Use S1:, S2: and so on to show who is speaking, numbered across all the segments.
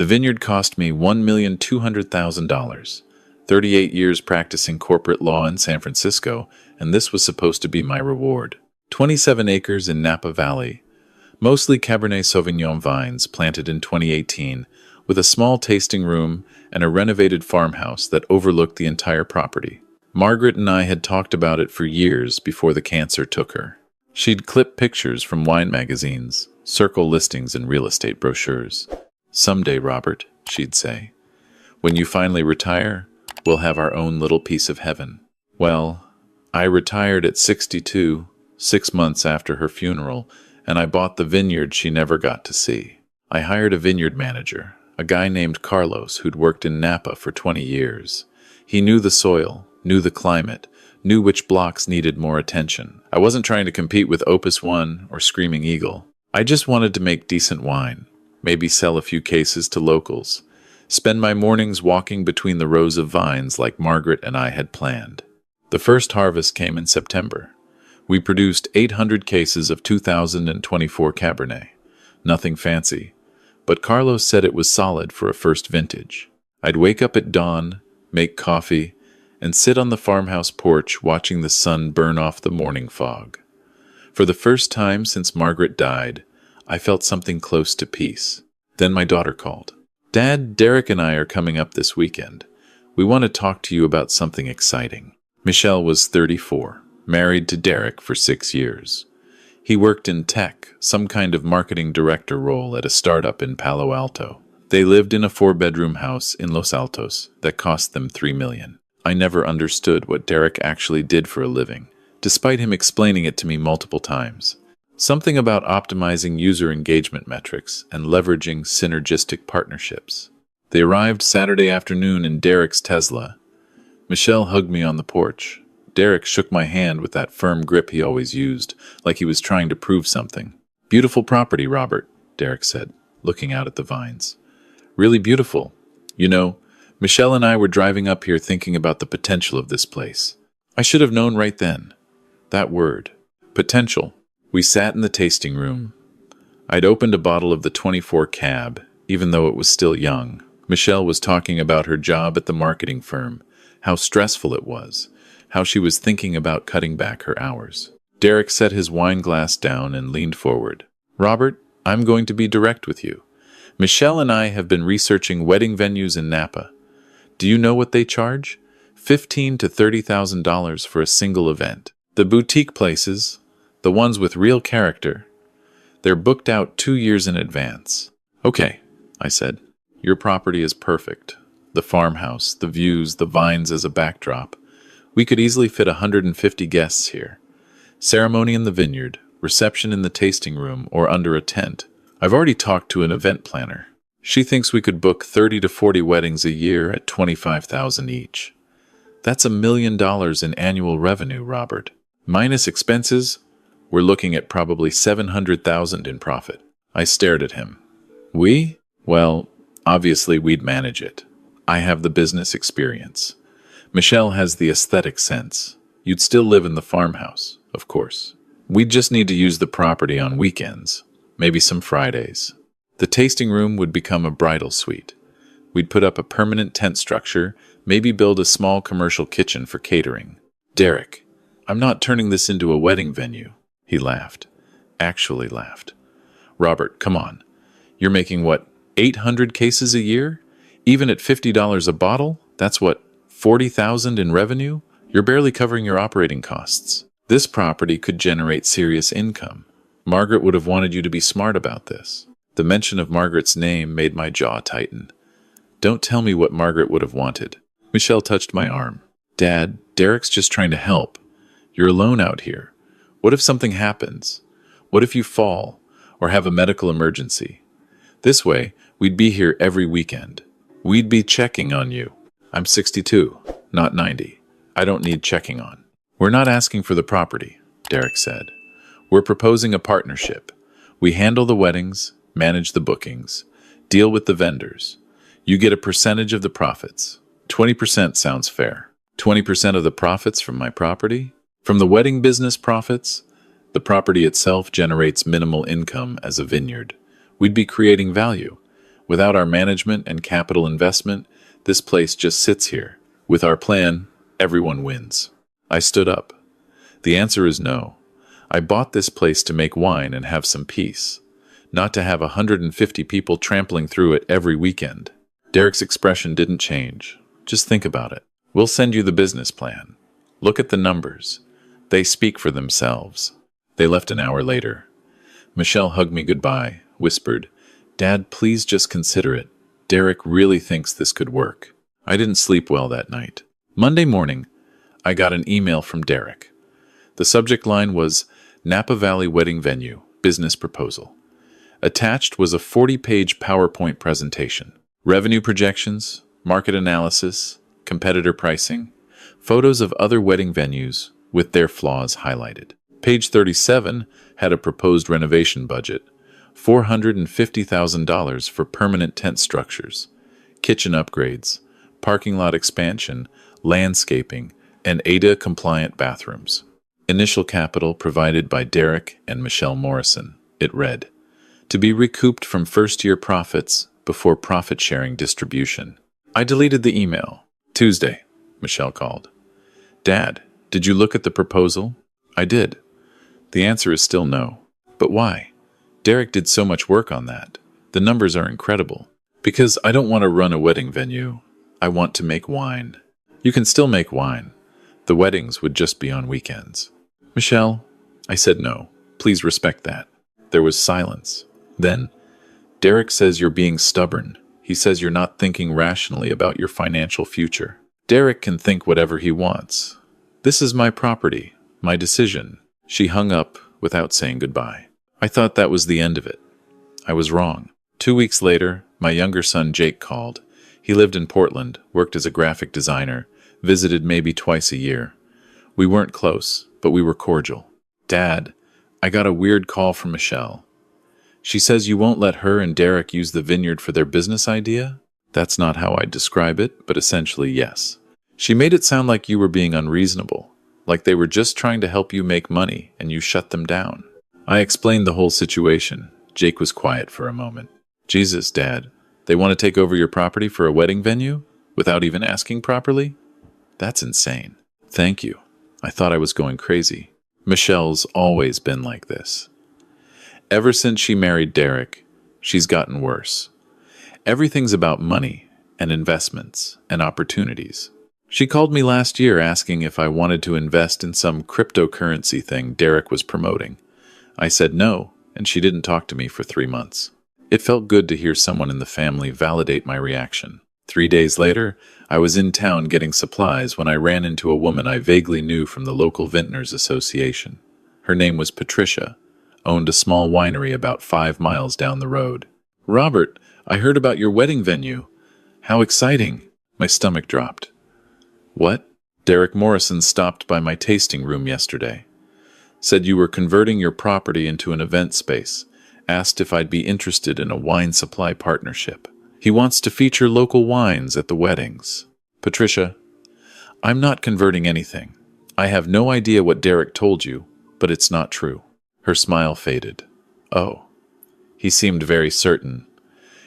S1: The vineyard cost me $1,200,000, 38 years practicing corporate law in San Francisco, and this was supposed to be my reward. 27 acres in Napa Valley, mostly Cabernet Sauvignon vines planted in 2018, with a small tasting room and a renovated farmhouse that overlooked the entire property. Margaret and I had talked about it for years before the cancer took her. She'd clip pictures from wine magazines, circle listings in real estate brochures. "Someday, Robert," she'd say, "when you finally retire, we'll have our own little piece of heaven." Well, I retired at 62, 6 months after her funeral, and I bought the vineyard she never got to see. I hired a vineyard manager, a guy named Carlos who'd worked in Napa for 20 years. He knew the soil, knew the climate, knew which blocks needed more attention. I wasn't trying to compete with Opus One or Screaming Eagle. I just wanted to make decent wine, maybe sell a few cases to locals, spend my mornings walking between the rows of vines like Margaret and I had planned. The first harvest came in September. We produced 800 cases of 2024 Cabernet. Nothing fancy, but Carlos said it was solid for a first vintage. I'd wake up at dawn, make coffee, and sit on the farmhouse porch watching the sun burn off the morning fog. For the first time since Margaret died, I felt something close to peace. Then my daughter called. "Dad, Derek and I are coming up this weekend. We want to talk to you about something exciting." Michelle was 34, married to Derek for 6 years. He worked in tech, some kind of marketing director role at a startup in Palo Alto. They lived in a 4-bedroom house in Los Altos that cost them $3 million. I never understood what Derek actually did for a living, despite him explaining it to me multiple times. Something about optimizing user engagement metrics and leveraging synergistic partnerships. They arrived Saturday afternoon in Derek's Tesla. Michelle hugged me on the porch. Derek shook my hand with that firm grip he always used, like he was trying to prove something. "Beautiful property, Robert," Derek said, looking out at the vines. "Really beautiful. You know, Michelle and I were driving up here thinking about the potential of this place. I should have known right then. That word. Potential." We sat in the tasting room. I'd opened a bottle of the 24 Cab, even though it was still young. Michelle was talking about her job at the marketing firm, how stressful it was, how she was thinking about cutting back her hours. Derek set his wine glass down and leaned forward. "Robert, I'm going to be direct with you. Michelle and I have been researching wedding venues in Napa. Do you know what they charge? $15,000 to $30,000 for a single event. The boutique places, the ones with real character, they're booked out 2 years in advance." "Okay," I said. "Your property is perfect. The farmhouse, the views, the vines as a backdrop. We could easily fit 150 guests here. Ceremony in the vineyard, reception in the tasting room, or under a tent. I've already talked to an event planner. She thinks we could book 30 to 40 weddings a year at $25,000 each. That's $1 million in annual revenue, Robert. Minus expenses, we're looking at probably $700,000 in profit." I stared at him. "We? Well, obviously we'd manage it. I have the business experience. Michelle has the aesthetic sense. You'd still live in the farmhouse, of course. We'd just need to use the property on weekends, maybe some Fridays. The tasting room would become a bridal suite. We'd put up a permanent tent structure, maybe build a small commercial kitchen for catering." "Derek, I'm not turning this into a wedding venue." He laughed. Actually laughed. "Robert, come on. You're making, what, 800 cases a year? Even at $50 a bottle? That's what, $40,000 in revenue? You're barely covering your operating costs. This property could generate serious income. Margaret would have wanted you to be smart about this." The mention of Margaret's name made my jaw tighten. "Don't tell me what Margaret would have wanted." Michelle touched my arm. "Dad, Derek's just trying to help. You're alone out here. What if something happens? What if you fall or have a medical emergency? This way, we'd be here every weekend. We'd be checking on you. I'm 62, not 90. I don't need checking on." "We're not asking for the property," Derek said. "We're proposing a partnership. We handle the weddings, manage the bookings, deal with the vendors. You get a percentage of the profits. 20% sounds fair. 20% of the profits from my property? From the wedding business profits, the property itself generates minimal income as a vineyard. We'd be creating value. Without our management and capital investment, this place just sits here. With our plan, everyone wins. I stood up. The answer is no. I bought this place to make wine and have some peace, not to have 150 people trampling through it every weekend. Derek's expression didn't change. Just think about it. We'll send you the business plan. Look at the numbers. They speak for themselves. They left an hour later. Michelle hugged me goodbye, whispered, "Dad, please just consider it. Derek really thinks this could work." I didn't sleep well that night. Monday morning, I got an email from Derek. The subject line was Napa Valley Wedding Venue, Business Proposal. Attached was a 40-page PowerPoint presentation. Revenue projections, market analysis, competitor pricing, photos of other wedding venues with their flaws highlighted. Page 37 had a proposed renovation budget, $450,000 for permanent tent structures, kitchen upgrades, parking lot expansion, landscaping, and ADA-compliant bathrooms. Initial capital provided by Derek and Michelle Morrison, it read, to be recouped from first-year profits before profit-sharing distribution. I deleted the email. Tuesday, Michelle called. "Dad, did you look at the proposal?" "I did." "The answer is still no." "But why? Derek did so much work on that. The numbers are incredible." "Because I don't want to run a wedding venue. I want to make wine." "You can still make wine. The weddings would just be on weekends." "Michelle," I said no. "Please respect that." There was silence. Then, "Derek says you're being stubborn. He says you're not thinking rationally about your financial future." "Derek can think whatever he wants. This is my property, my decision." She hung up without saying goodbye. I thought that was the end of it. I was wrong. 2 weeks later, my younger son Jake called. He lived in Portland, worked as a graphic designer, visited maybe twice a year. We weren't close, but we were cordial. "Dad, I got a weird call from Michelle. She says you won't let her and Derek use the vineyard for their business idea?" "That's not how I'd describe it, but essentially yes. She made it sound like you were being unreasonable, like they were just trying to help you make money and you shut them down." I explained the whole situation. Jake was quiet for a moment. "Jesus, Dad, they want to take over your property for a wedding venue? Without even asking properly? That's insane." "Thank you. I thought I was going crazy." Michelle's always been like this. Ever since she married Derek, she's gotten worse. Everything's about money and investments and opportunities. She called me last year asking if I wanted to invest in some cryptocurrency thing Derek was promoting. I said no, and she didn't talk to me for 3 months. It felt good to hear someone in the family validate my reaction. 3 days later, I was in town getting supplies when I ran into a woman I vaguely knew from the local Vintners Association. Her name was Patricia, owned a small winery about 5 miles down the road. "Robert, I heard about your wedding venue. How exciting." My stomach dropped. "What?" "Derek Morrison stopped by my tasting room yesterday. Said you were converting your property into an event space. Asked if I'd be interested in a wine supply partnership. He wants to feature local wines at the weddings." "Patricia, I'm not converting anything. I have no idea what Derek told you, but it's not true." Her smile faded. "Oh." He seemed very certain.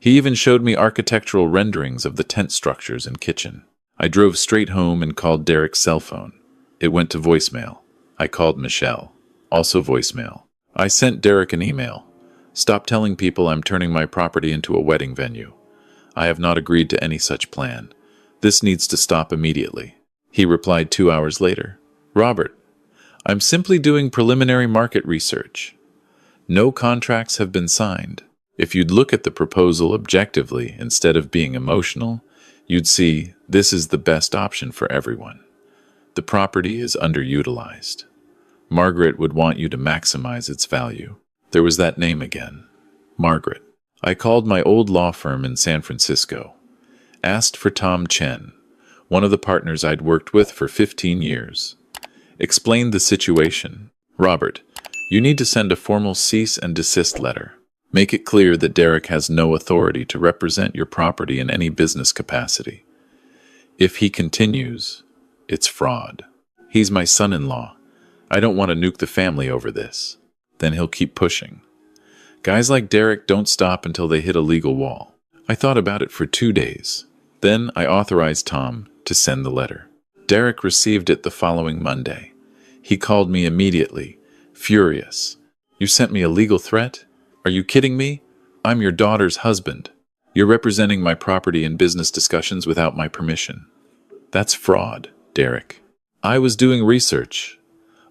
S1: He even showed me architectural renderings of the tent structures and kitchen. I drove straight home and called Derek's cell phone. It went to voicemail. I called Michelle. Also voicemail. I sent Derek an email. "Stop telling people I'm turning my property into a wedding venue. I have not agreed to any such plan. This needs to stop immediately." He replied 2 hours later. "Robert, I'm simply doing preliminary market research. No contracts have been signed. If you'd look at the proposal objectively instead of being emotional, you'd see this is the best option for everyone. The property is underutilized. Margaret would want you to maximize its value." There was that name again. Margaret. I called my old law firm in San Francisco. Asked for Tom Chen, one of the partners I'd worked with for 15 years. Explained the situation. "Robert, you need to send a formal cease-and-desist letter. Make it clear that Derek has no authority to represent your property in any business capacity. If he continues, it's fraud. He's my son-in-law. I don't want to nuke the family over this." Then he'll keep pushing. Guys like Derek don't stop until they hit a legal wall. I thought about it for 2 days. Then I authorized Tom to send the letter. Derek received it the following Monday. He called me immediately, furious. You sent me a legal threat? Are you kidding me? I'm your daughter's husband. You're representing my property in business discussions without my permission. That's fraud, Derek. I was doing research.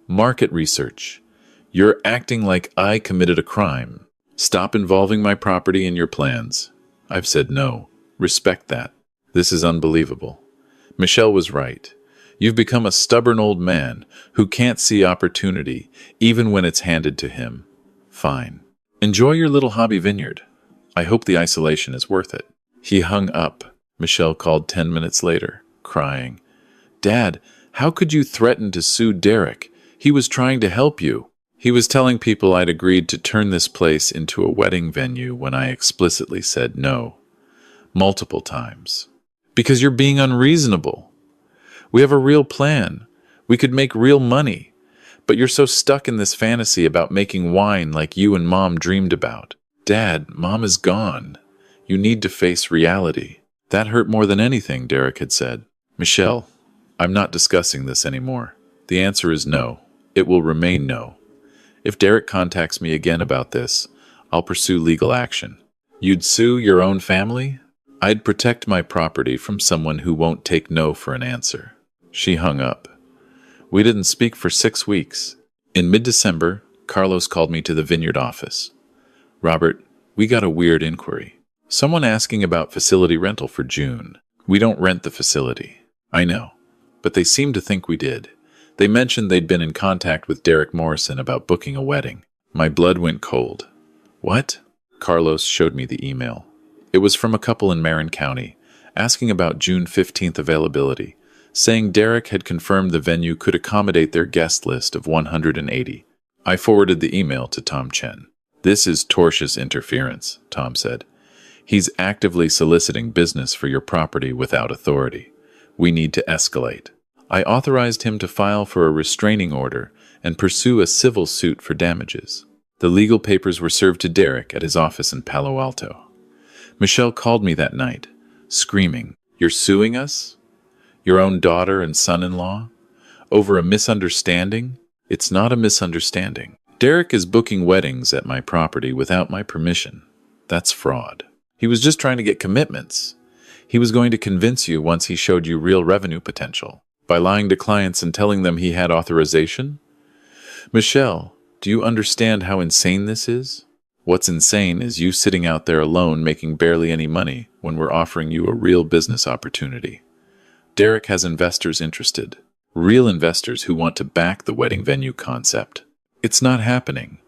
S1: Market research. You're acting like I committed a crime. Stop involving my property in your plans. I've said no. Respect that. This is unbelievable. Michelle was right. You've become a stubborn old man who can't see opportunity, even when it's handed to him. Fine. Enjoy your little hobby vineyard. I hope the isolation is worth it. He hung up. Michelle called 10 minutes later, crying. Dad, how could you threaten to sue Derek? He was trying to help you. He was telling people I'd agreed to turn this place into a wedding venue when I explicitly said no. Multiple times. Because you're being unreasonable. We have a real plan. We could make real money. But you're so stuck in this fantasy about making wine like you and Mom dreamed about. Dad, Mom is gone. You need to face reality. That hurt more than anything, Derek had said. Michelle, I'm not discussing this anymore. The answer is no. It will remain no. If Derek contacts me again about this, I'll pursue legal action. You'd sue your own family? I'd protect my property from someone who won't take no for an answer. She hung up. We didn't speak for 6 weeks. In mid-December, Carlos called me to the Vineyard office. Robert, we got a weird inquiry. Someone asking about facility rental for June. We don't rent the facility. I know, but they seem to think we did. They mentioned they'd been in contact with Derek Morrison about booking a wedding. My blood went cold. What? Carlos showed me the email. It was from a couple in Marin County, asking about June 15th availability, saying Derek had confirmed the venue could accommodate their guest list of 180. I forwarded the email to Tom Chen. This is tortious interference, Tom said. He's actively soliciting business for your property without authority. We need to escalate. I authorized him to file for a restraining order and pursue a civil suit for damages. The legal papers were served to Derek at his office in Palo Alto. Michelle called me that night, screaming, You're suing us? Your own daughter and son-in-law? Over a misunderstanding? It's not a misunderstanding. Derek is booking weddings at my property without my permission. That's fraud. He was just trying to get commitments. He was going to convince you once he showed you real revenue potential. By lying to clients and telling them he had authorization? Michelle, do you understand how insane this is? What's insane is you sitting out there alone making barely any money when we're offering you a real business opportunity. Derek has investors interested. Real investors who want to back the wedding venue concept. It's not happening.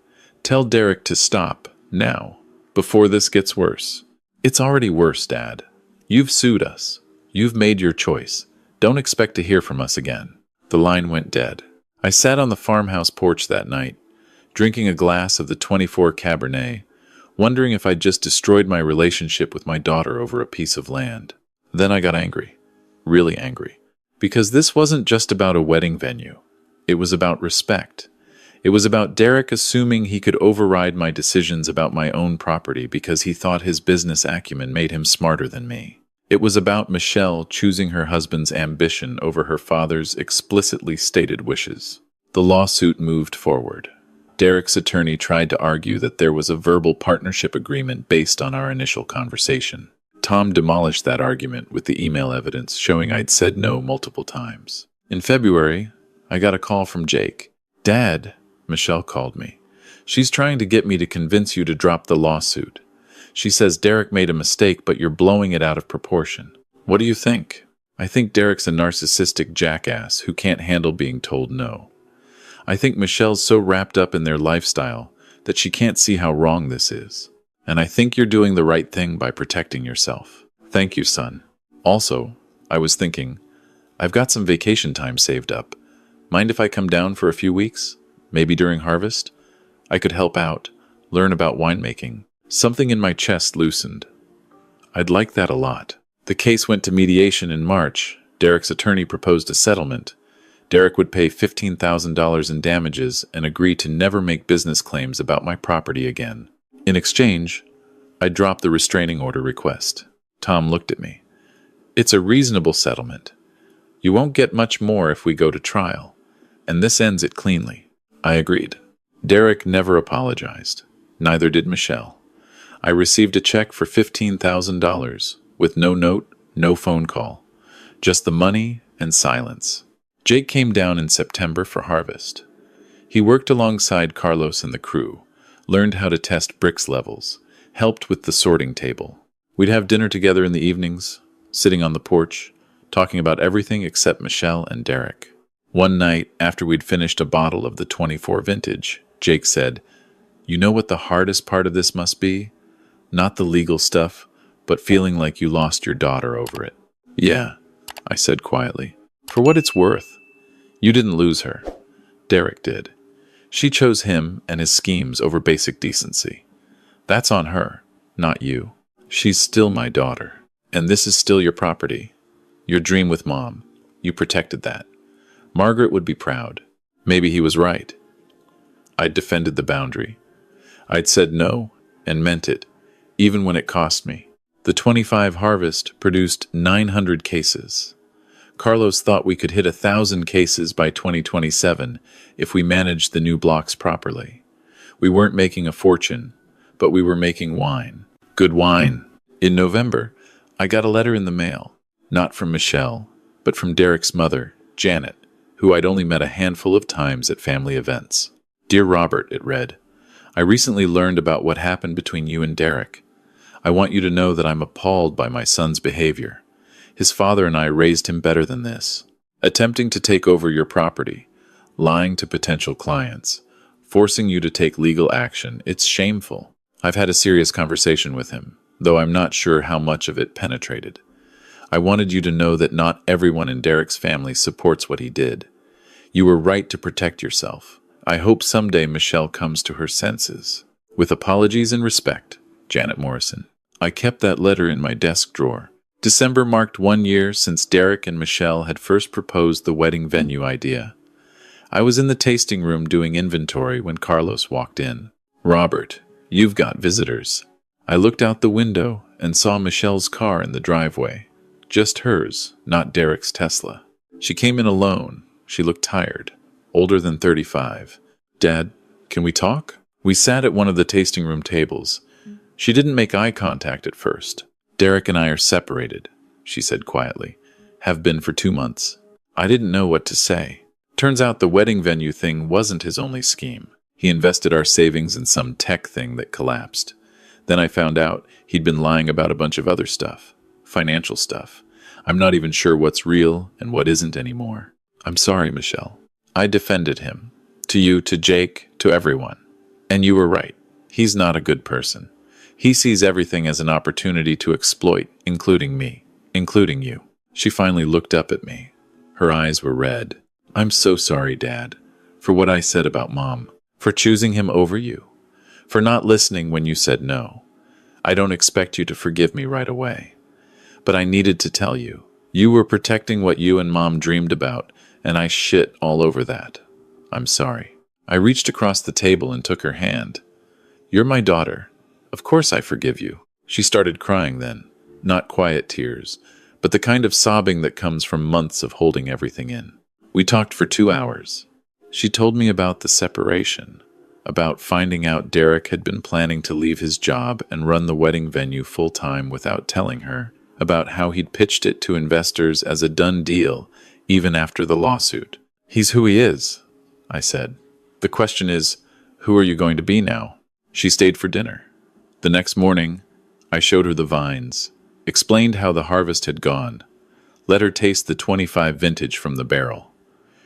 S1: Tell Derek to stop, now, before this gets worse. It's already worse, Dad. You've sued us. You've made your choice. Don't expect to hear from us again. The line went dead. I sat on the farmhouse porch that night, drinking a glass of the 24 Cabernet, wondering if I'd just destroyed my relationship with my daughter over a piece of land. Then I got angry. Really angry. Because this wasn't just about a wedding venue. It was about respect. It was about Derek assuming he could override my decisions about my own property because he thought his business acumen made him smarter than me. It was about Michelle choosing her husband's ambition over her father's explicitly stated wishes. The lawsuit moved forward. Derek's attorney tried to argue that there was a verbal partnership agreement based on our initial conversation. Tom demolished that argument with the email evidence showing I'd said no multiple times. In February, I got a call from Jake. Dad, Michelle called me. She's trying to get me to convince you to drop the lawsuit. She says Derek made a mistake, but you're blowing it out of proportion. What do you think? I think Derek's a narcissistic jackass who can't handle being told no. I think Michelle's so wrapped up in their lifestyle that she can't see how wrong this is. And I think you're doing the right thing by protecting yourself. Thank you, son. Also, I was thinking, I've got some vacation time saved up. Mind if I come down for a few weeks? Maybe during harvest? I could help out, learn about winemaking. Something in my chest loosened. I'd like that a lot. The case went to mediation in March. Derek's attorney proposed a settlement. Derek would pay $15,000 in damages and agree to never make business claims about my property again. In exchange, I dropped the restraining order request. Tom looked at me. It's a reasonable settlement. You won't get much more if we go to trial, and this ends it cleanly. I agreed. Derek never apologized. Neither did Michelle. I received a check for $15,000 with no note, no phone call. Just the money and silence. Jake came down in September for harvest. He worked alongside Carlos and the crew, learned how to test bricks levels, helped with the sorting table. We'd have dinner together in the evenings, sitting on the porch, talking about everything except Michelle and Derek. One night, after we'd finished a bottle of the 24 vintage, Jake said, "You know what the hardest part of this must be? Not the legal stuff, but feeling like you lost your daughter over it." "Yeah," I said quietly. "For what it's worth, you didn't lose her. Derek did. She chose him and his schemes over basic decency. That's on her, not you. She's still my daughter, and this is still your property. Your dream with Mom. You protected that. Margaret would be proud." Maybe he was right. I'd defended the boundary. I'd said no, and meant it, even when it cost me. The 25 harvest produced 900 cases. Carlos thought we could hit 1,000 cases by 2027 if we managed the new blocks properly. We weren't making a fortune, but we were making wine. Good wine. In November, I got a letter in the mail, not from Michelle, but from Derek's mother, Janet, who I'd only met a handful of times at family events. "Dear Robert," it read, "I recently learned about what happened between you and Derek. I want you to know that I'm appalled by my son's behavior. His father and I raised him better than this. Attempting to take over your property, lying to potential clients, forcing you to take legal action, it's shameful. I've had a serious conversation with him, though I'm not sure how much of it penetrated. I wanted you to know that not everyone in Derek's family supports what he did. You were right to protect yourself. I hope someday Michelle comes to her senses. With apologies and respect, Janet Morrison." I kept that letter in my desk drawer. December marked 1 year since Derek and Michelle had first proposed the wedding venue idea. I was in the tasting room doing inventory when Carlos walked in. "Robert, you've got visitors." I looked out the window and saw Michelle's car in the driveway. Just hers, not Derek's Tesla. She came in alone. She looked tired, older than 35. "Dad, can we talk?" We sat at one of the tasting room tables. She didn't make eye contact at first. "Derek and I are separated," she said quietly. "Have been for 2 months." I didn't know what to say. Turns out the wedding venue thing wasn't his only scheme. He invested our savings in some tech thing that collapsed. Then I found out he'd been lying about a bunch of other stuff. Financial stuff. I'm not even sure what's real and what isn't anymore. "I'm sorry, Michelle." I defended him. To you, to Jake, to everyone. "And you were right. He's not a good person. He sees everything as an opportunity to exploit, including me, including you." She finally looked up at me. Her eyes were red. "I'm so sorry, Dad, for what I said about Mom, for choosing him over you, for not listening when you said no. I don't expect you to forgive me right away. But I needed to tell you. You were protecting what you and Mom dreamed about, and I shit all over that. I'm sorry." I reached across the table and took her hand. "You're my daughter. Of course I forgive you." She started crying then. Not quiet tears, but the kind of sobbing that comes from months of holding everything in. We talked for 2 hours. She told me about the separation, about finding out Derek had been planning to leave his job and run the wedding venue full-time without telling her, about how he'd pitched it to investors as a done deal even after the lawsuit. "He's who he is," I said. "The question is, who are you going to be now?" She stayed for dinner. The next morning, I showed her the vines, explained how the harvest had gone, let her taste the 25 vintage from the barrel.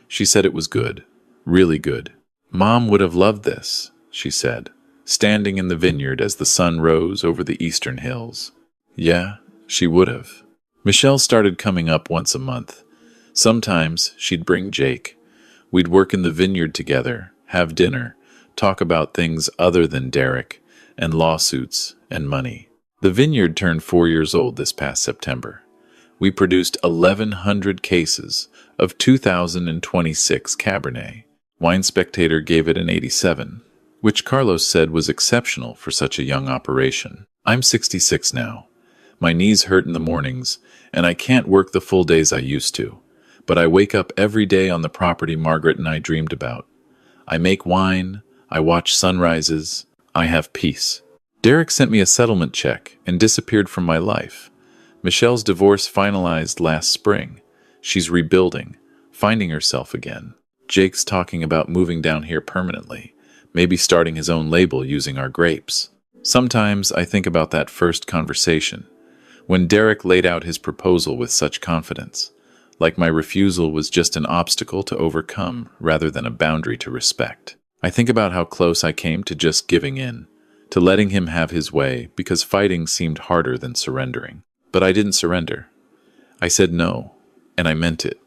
S1: She said it was good, really good. "Mom would have loved this," she said, standing in the vineyard as the sun rose over the eastern hills. Yeah, she would have. Michelle started coming up once a month. Sometimes she'd bring Jake. We'd work in the vineyard together, have dinner, talk about things other than Derek, and lawsuits, and money. The vineyard turned 4 years old this past September. We produced 1,100 cases of 2026 Cabernet. Wine Spectator gave it an 87, which Carlos said was exceptional for such a young operation. I'm 66 now. My knees hurt in the mornings, and I can't work the full days I used to. But I wake up every day on the property Margaret and I dreamed about. I make wine, I watch sunrises, I have peace. Derek sent me a settlement check and disappeared from my life. Michelle's divorce finalized last spring. She's rebuilding, finding herself again. Jake's talking about moving down here permanently, maybe starting his own label using our grapes. Sometimes I think about that first conversation, when Derek laid out his proposal with such confidence, like my refusal was just an obstacle to overcome rather than a boundary to respect. I think about how close I came to just giving in, to letting him have his way because fighting seemed harder than surrendering. But I didn't surrender. I said no, and I meant it.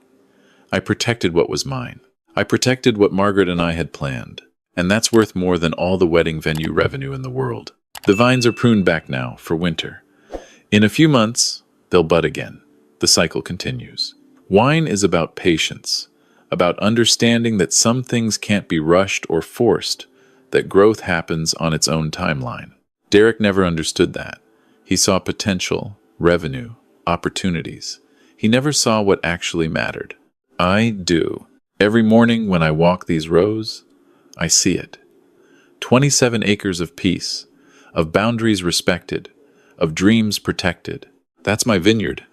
S1: I protected what was mine. I protected what Margaret and I had planned, and that's worth more than all the wedding venue revenue in the world. The vines are pruned back now for winter. In a few months, they'll bud again. The cycle continues. Wine is about patience, about understanding that some things can't be rushed or forced, that growth happens on its own timeline. Derek never understood that. He saw potential, revenue, opportunities. He never saw what actually mattered. I do. Every morning when I walk these rows, I see it. 27 acres of peace, of boundaries respected, of dreams protected. That's my vineyard,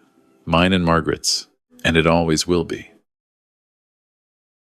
S1: mine and Margaret's, and it always will be.